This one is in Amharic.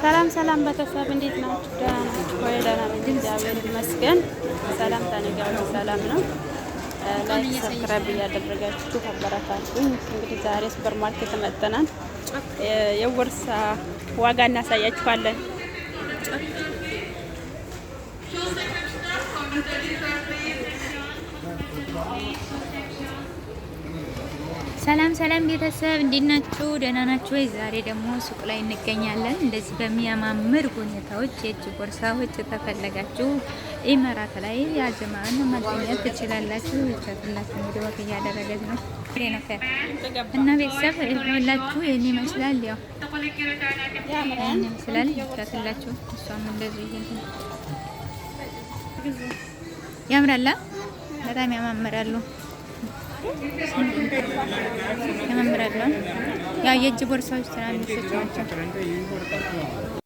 ሰላም ሰላም ቤተሰብ እንዴት ናችሁ? ደህና ናችሁ ወይ? ደህና ነኝ እግዚአብሔር ይመስገን። ሰላም ታነጋው ሰላም ነው። ላይክ ሰብስክራይብ እያደረጋችሁ አበረታቱኝ። እንግዲህ ዛሬ ሱፐር ማርኬት መጥተናል። የቦርሳ ዋጋ እናሳያችኋለን። ሰላም ሰላም ቤተሰብ እንዴት ናችሁ? ደህና ናችሁ ወይ? ዛሬ ደግሞ ሱቅ ላይ እንገኛለን። እንደዚህ በሚያማምር ሁኔታዎች የእጅ ቦርሳዎች ተፈለጋችሁ ኢመራት ላይ ያጀማን ማግኘት ትችላላችሁ። ይቻላችሁ እንግዲህ ወክ እያደረገች ነው እና ቤተሰብ ሁላችሁ ይሄን ይመስላል። ያው ያን ይመስላል ይቻላችሁ። እሷም እንደዚህ ያምራላ፣ በጣም ያማምራሉ። ያማምራሉ። ያው የእጅ ቦርሳዎች ትናንሾች ናቸው።